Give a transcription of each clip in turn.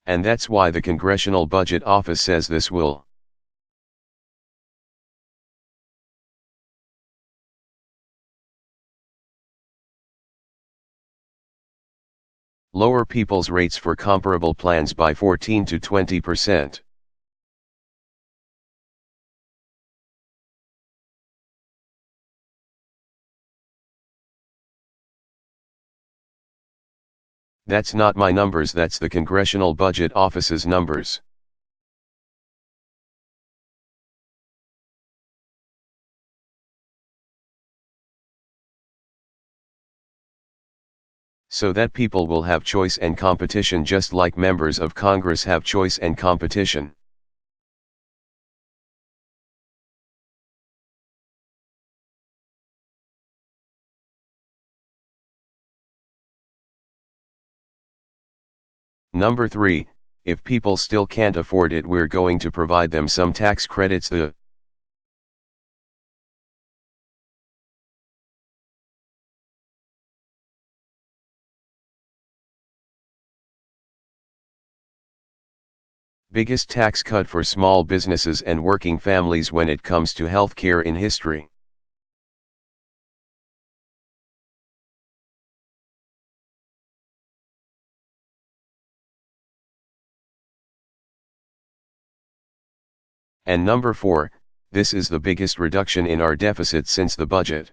And that's why the Congressional Budget Office says this will lower people's rates for comparable plans by 14 to 20%. That's not my numbers, that's the Congressional Budget Office's numbers. So that people will have choice and competition just like members of Congress have choice and competition. Number 3, if people still can't afford it, we're going to provide them some tax credits. The biggest tax cut for small businesses and working families when it comes to healthcare in history. And number 4, this is the biggest reduction in our deficit since the budget.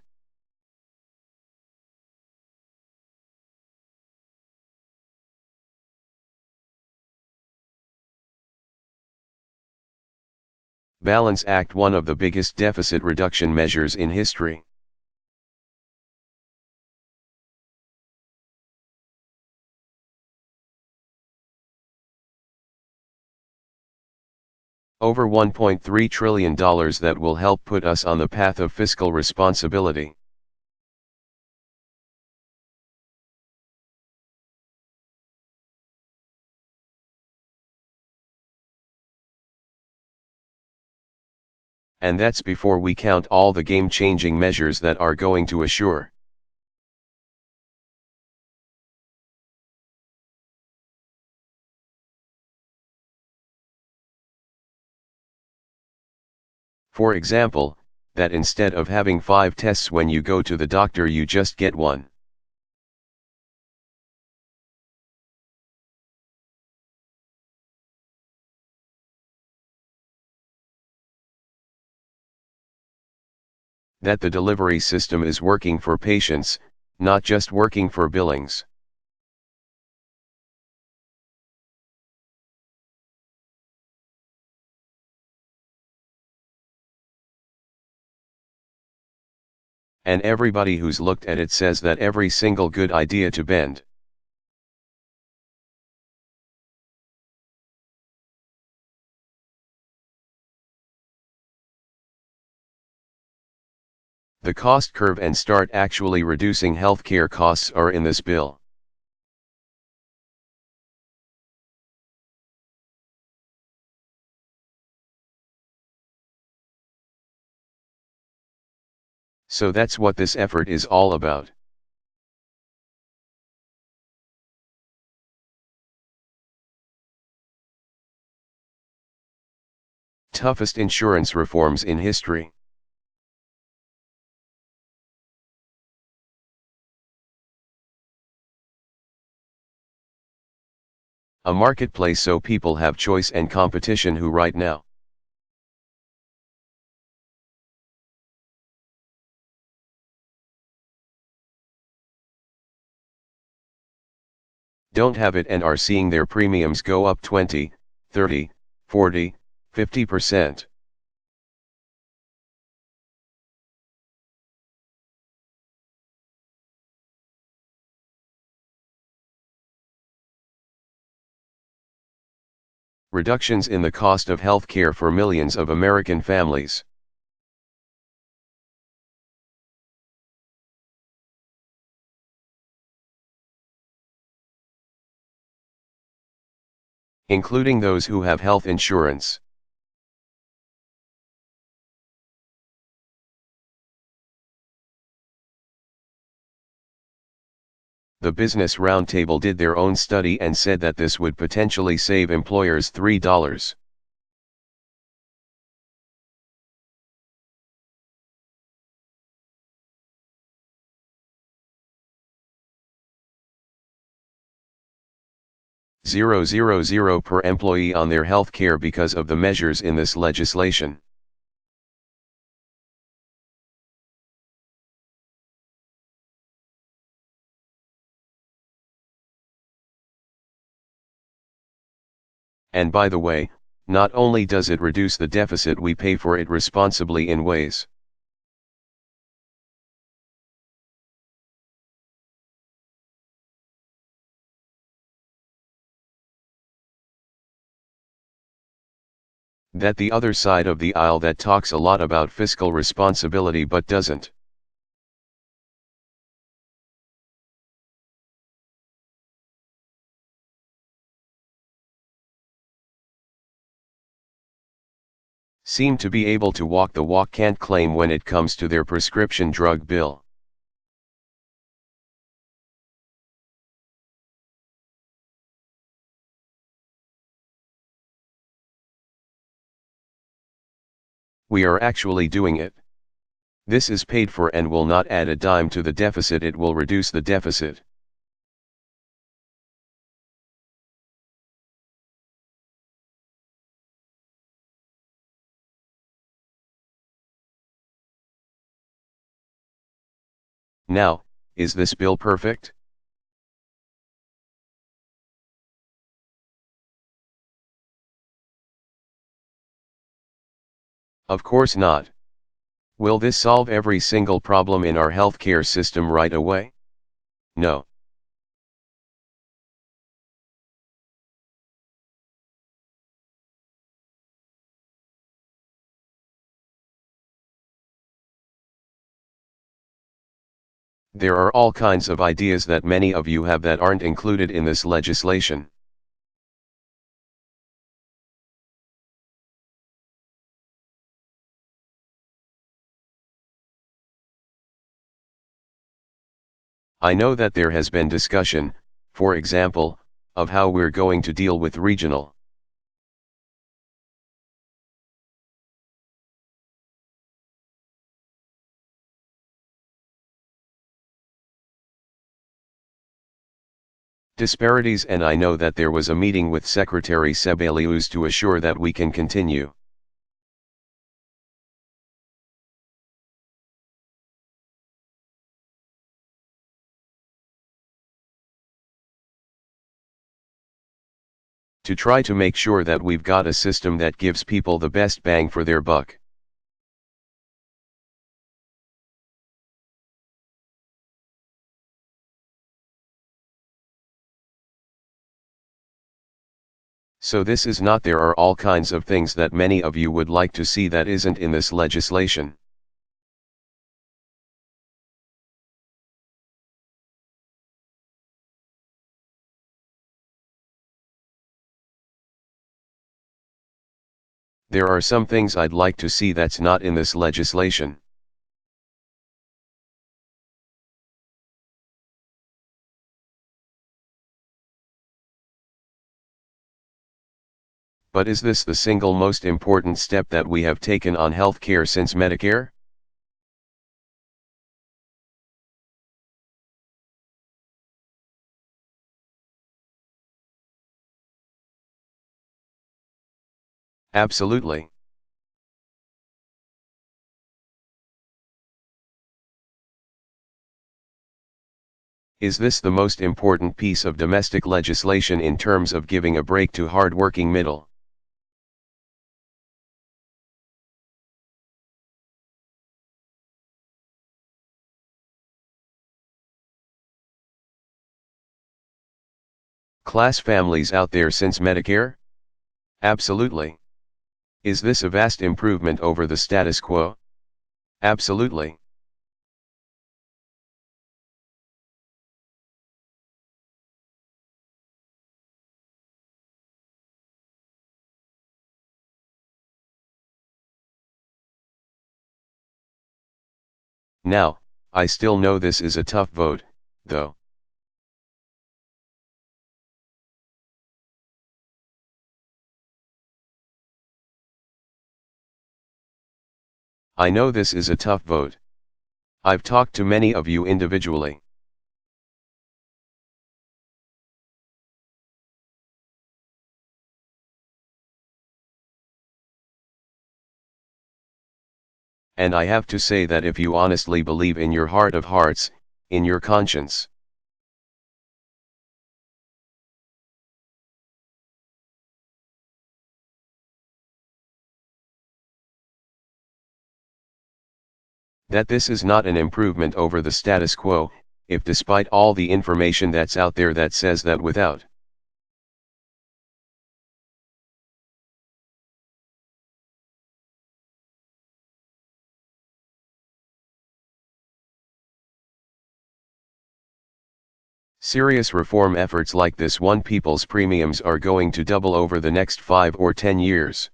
Balance Act, one of the biggest deficit reduction measures in history. Over $1.3 trillion that will help put us on the path of fiscal responsibility. And that's before we count all the game-changing measures that are going to assure for example, that instead of having 5 tests when you go to the doctor, you just get one. That the delivery system is working for patients, not just working for billings. And everybody who's looked at it says that every single good idea to bend the cost curve and start actually reducing healthcare costs are in this bill. So that's what this effort is all about. Toughest insurance reforms in history. A marketplace so people have choice and competition who right now don't have it and are seeing their premiums go up 20, 30, 40, 50%. Reductions in the cost of healthcare for millions of American families. Including those who have health insurance. the Business Roundtable did their own study and said that this would potentially save employers $3. $0.00 per employee on their health care because of the measures in this legislation. And by the way, not only does it reduce the deficit, we pay for it responsibly in ways. That the other side of the aisle that talks a lot about fiscal responsibility but doesn't. Seem to be able to walk the walk, can't claim when it comes to their prescription drug bill. We are actually doing it. This is paid for and will not add a dime to the deficit, it will reduce the deficit. Now, is this bill perfect? Of course not. Will this solve every single problem in our healthcare system right away? No. There are all kinds of ideas that many of you have that aren't included in this legislation. I know that there has been discussion, for example, of how we're going to deal with regional disparities, and I know that there was a meeting with Secretary Sebelius to assure that we can continue. To try to make sure that we've got a system that gives people the best bang for their buck. So this is not, there are all kinds of things that many of you would like to see that isn't in this legislation. There are some things I'd like to see that's not in this legislation. But is this the single most important step that we have taken on healthcare since Medicare? Absolutely. Is this the most important piece of domestic legislation in terms of giving a break to hard-working middle? Class families out there since Medicare? Absolutely. Is this a vast improvement over the status quo? Absolutely. Now, I still know this is a tough vote, though. I know this is a tough vote. I've talked to many of you individually. And I have to say that if you honestly believe in your heart of hearts, in your conscience, that this is not an improvement over the status quo, if despite all the information that's out there that says that without serious reform efforts like this one, people's premiums are going to double over the next 5 or 10 years.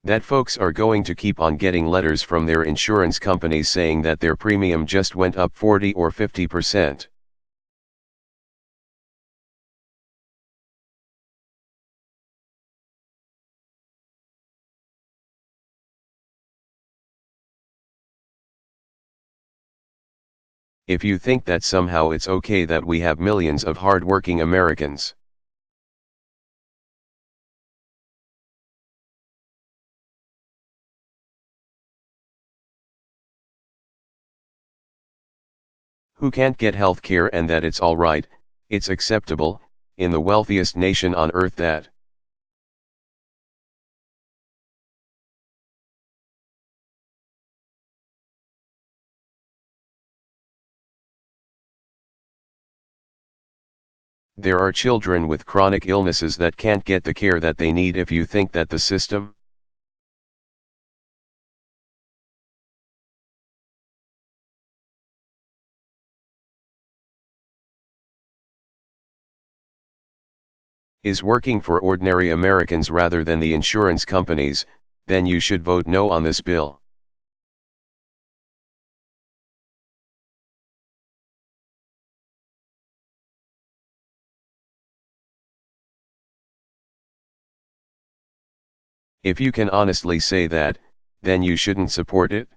That folks are going to keep on getting letters from their insurance companies saying that their premium just went up 40 or 50%. If you think that somehow it's okay that we have millions of hard-working Americans who can't get health care and that it's alright, it's acceptable, in the wealthiest nation on earth that there are children with chronic illnesses that can't get the care that they need, if you think that the system is working for ordinary Americans rather than the insurance companies, then you should vote no on this bill. If you can honestly say that, then you shouldn't support it.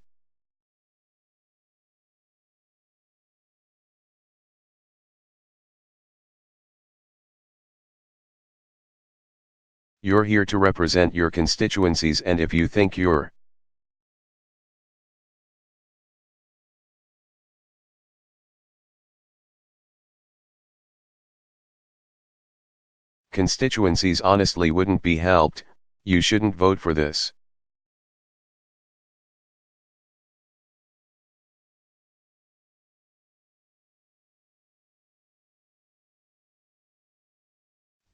You're here to represent your constituencies, and if you think your constituencies honestly wouldn't be helped, you shouldn't vote for this.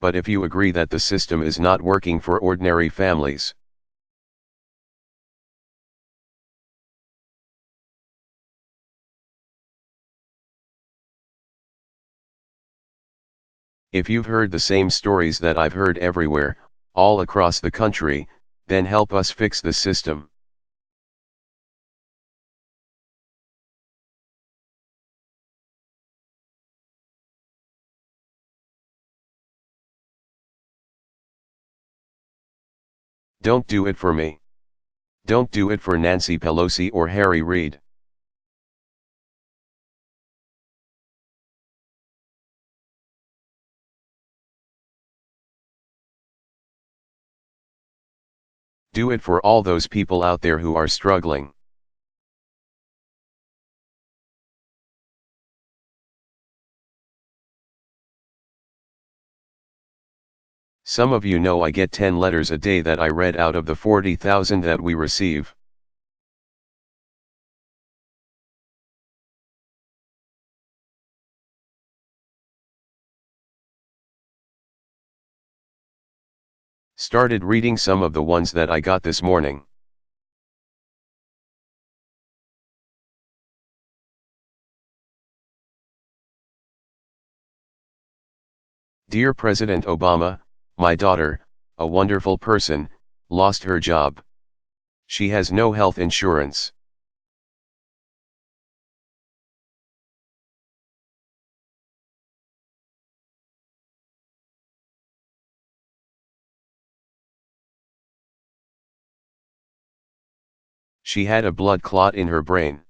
But if you agree that the system is not working for ordinary families, if you've heard the same stories that I've heard everywhere, all across the country, then help us fix the system. Don't do it for me. Don't do it for Nancy Pelosi or Harry Reid. Do it for all those people out there who are struggling. Some of you know I get 10 letters a day that I read out of the 40,000 that we receive. Started reading some of the ones that I got this morning. Dear President Obama, my daughter, a wonderful person, lost her job. She has no health insurance. She had a blood clot in her brain.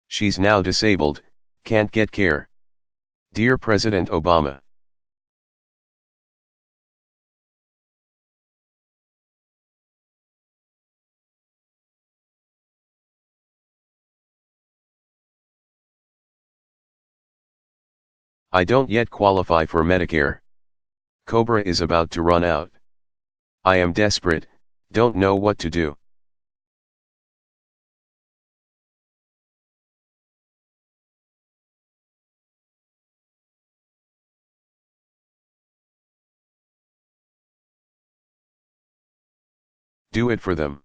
She's now disabled, can't get care. Dear President Obama. I don't yet qualify for Medicare. Cobra is about to run out. I am desperate, don't know what to do. Do it for them.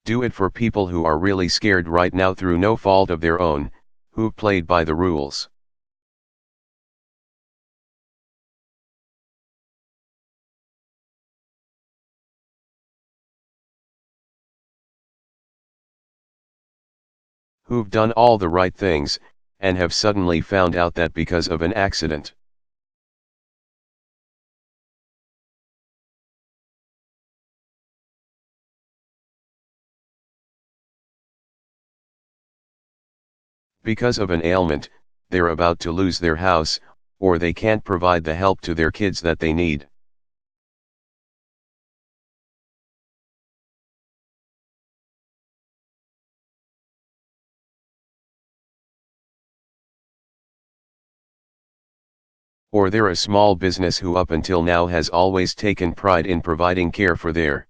Do it for people who are really scared right now through no fault of their own, who played by the rules. Who've done all the right things, and have suddenly found out that because of an accident. Because of an ailment, they're about to lose their house, or they can't provide the help to their kids that they need. Or they're a small business who up until now has always taken pride in providing care for their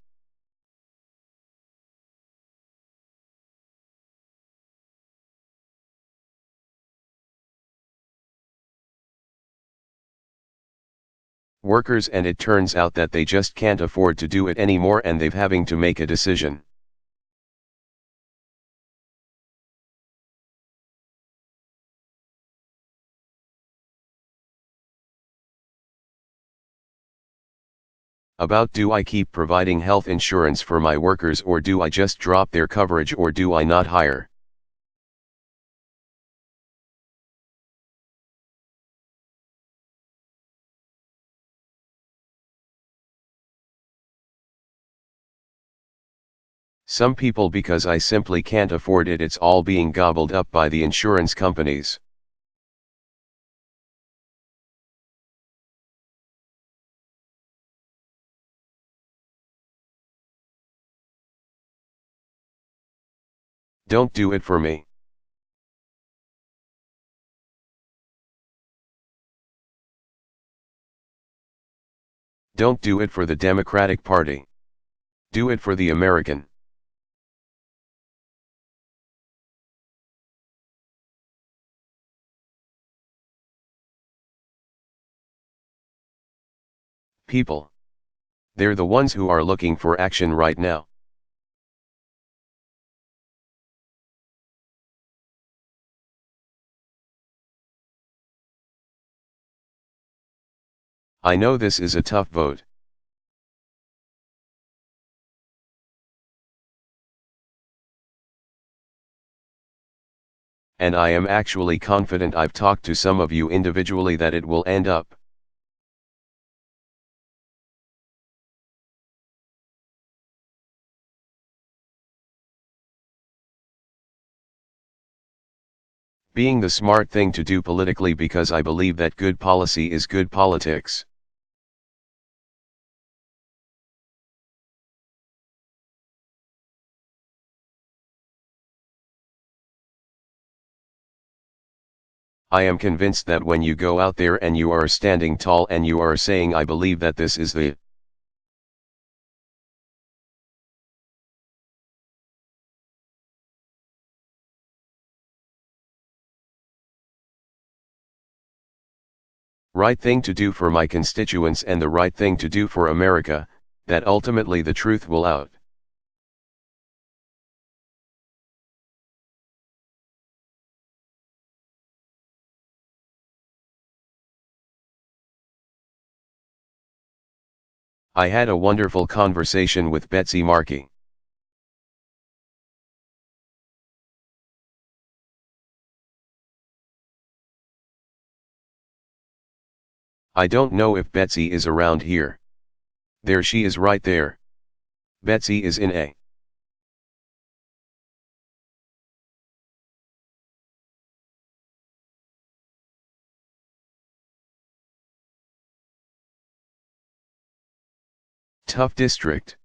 workers, and it turns out that they just can't afford to do it anymore and they've having to make a decision. About, do I keep providing health insurance for my workers, or do I just drop their coverage, or do I not hire? Some people, because I simply can't afford it, it's all being gobbled up by the insurance companies. Don't do it for me. Don't do it for the Democratic Party. Do it for the American. People. They're the ones who are looking for action right now. I know this is a tough vote. And I am actually confident, I've talked to some of you individually, that it will end up. Being the smart thing to do politically, because I believe that good policy is good politics. I am convinced that when you go out there and you are standing tall and you are saying, I believe that this is the right thing to do for my constituents and the right thing to do for America, that ultimately the truth will out. I had a wonderful conversation with Betsy Markey. I don't know if Betsy is around here. There she is right there. Betsy is in a tough district.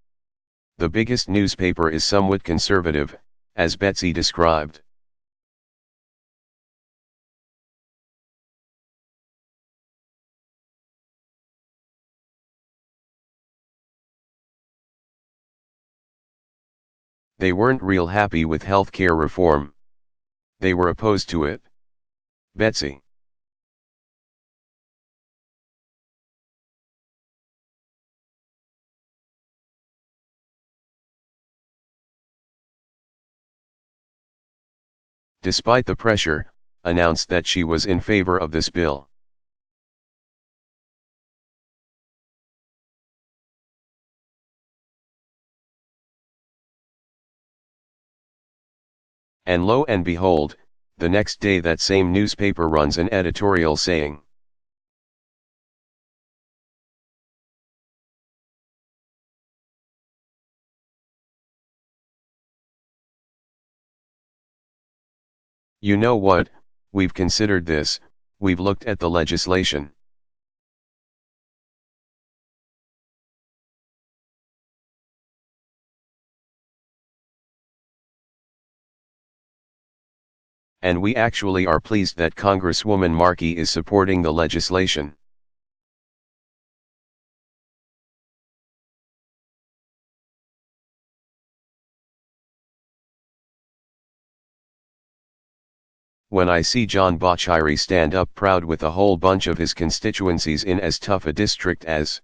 The biggest newspaper is somewhat conservative, as Betsy described. They weren't real happy with healthcare reform. They were opposed to it. Betsy. Despite the pressure, announced that she was in favor of this bill. And lo and behold, the next day that same newspaper runs an editorial saying, "You know what, we've considered this, we've looked at the legislation. And we actually are pleased that Congresswoman Markey is supporting the legislation." When I see John Bachiri stand up proud with a whole bunch of his constituencies in as tough a district as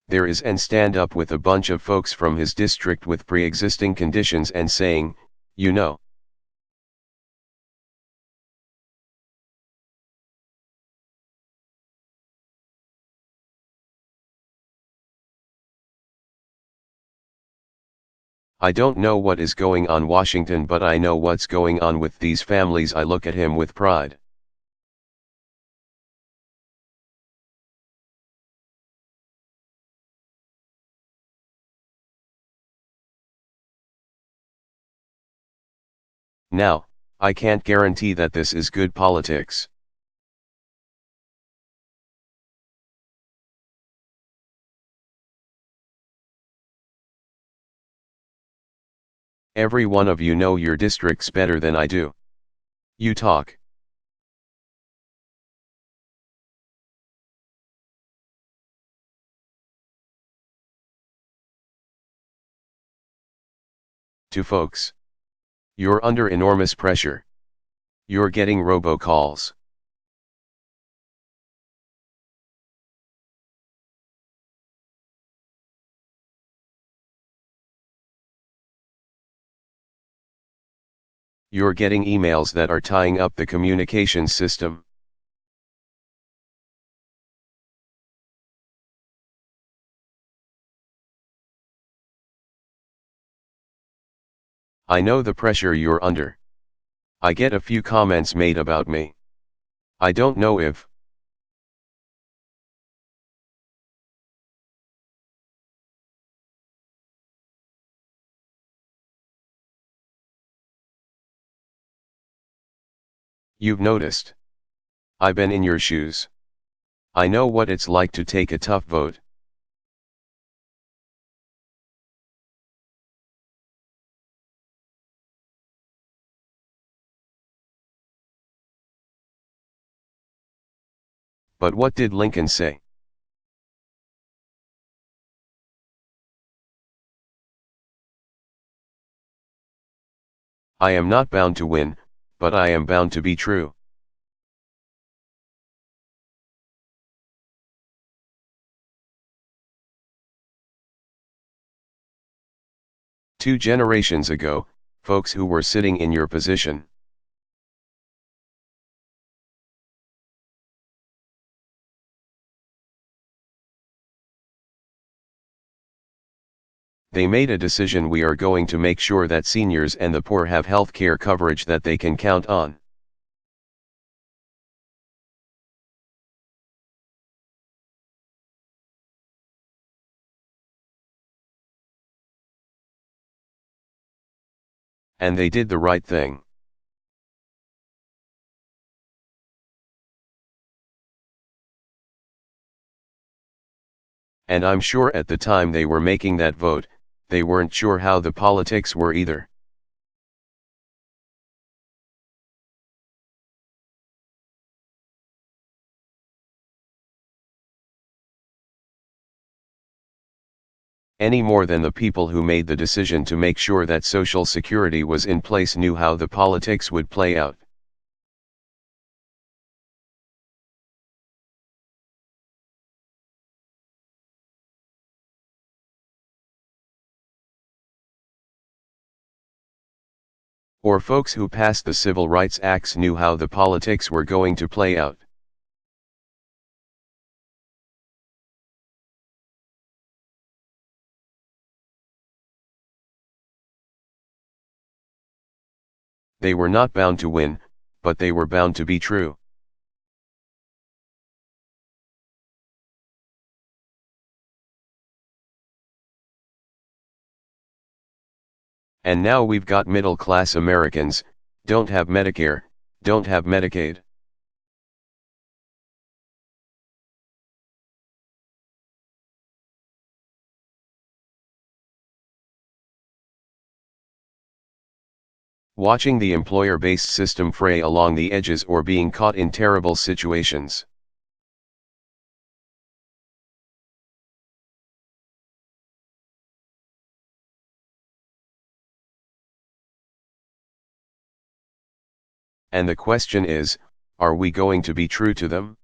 there is and stand up with a bunch of folks from his district with pre-existing conditions and saying, you know, I don't know what is going on Washington, but I know what's going on with these families. I look at him with pride. Now, I can't guarantee that this is good politics. Every one of you know your districts better than I do. You talk. To folks. You're under enormous pressure. You're getting robocalls. You're getting emails that are tying up the communications system. I know the pressure you're under. I get a few comments made about me. I don't know if you've noticed. I've been in your shoes. I know what it's like to take a tough vote. But what did Lincoln say? I am not bound to win, but I am bound to be true. Two generations ago, folks who were sitting in your position They made a decision: we are going to make sure that seniors and the poor have health care coverage that they can count on. And they did the right thing. And I'm sure at the time they were making that vote, they weren't sure how the politics were either. Any more than the people who made the decision to make sure that Social Security was in place knew how the politics would play out. Or folks who passed the Civil Rights Acts knew how the politics were going to play out. They were not bound to win, but they were bound to be true. And now we've got middle-class Americans, don't have Medicare, don't have Medicaid. Watching the employer-based system fray along the edges or being caught in terrible situations. And the question is, are we going to be true to them?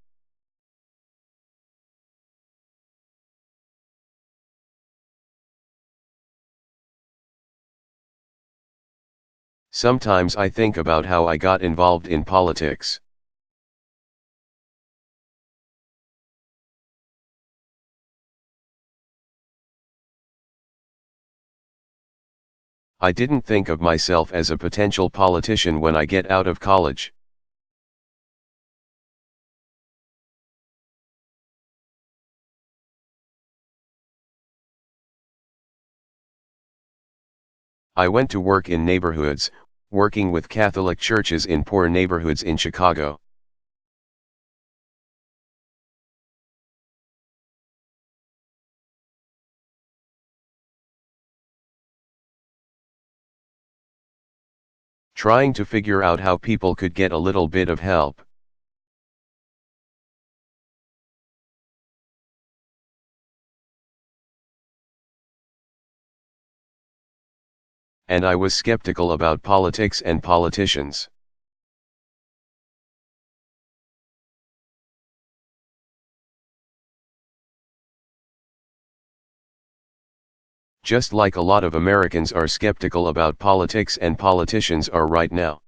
Sometimes I think about how I got involved in politics. I didn't think of myself as a potential politician when I get out of college. I went to work in neighborhoods, working with Catholic churches in poor neighborhoods in Chicago. Trying to figure out how people could get a little bit of help. And I was skeptical about politics and politicians. Just like a lot of Americans are skeptical about politics and politicians are right now.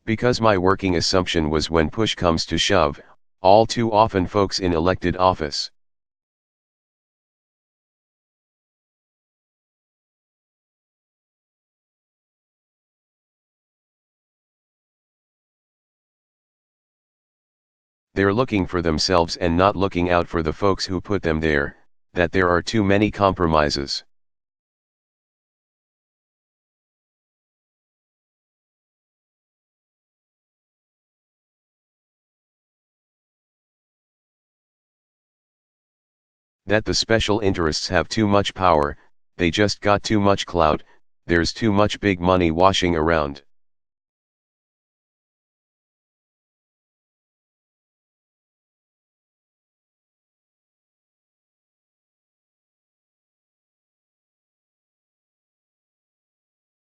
Because my working assumption was when push comes to shove, all too often folks in elected office they're looking for themselves and not looking out for the folks who put them there, that there are too many compromises. That the special interests have too much power, they just got too much clout, there's too much big money washing around.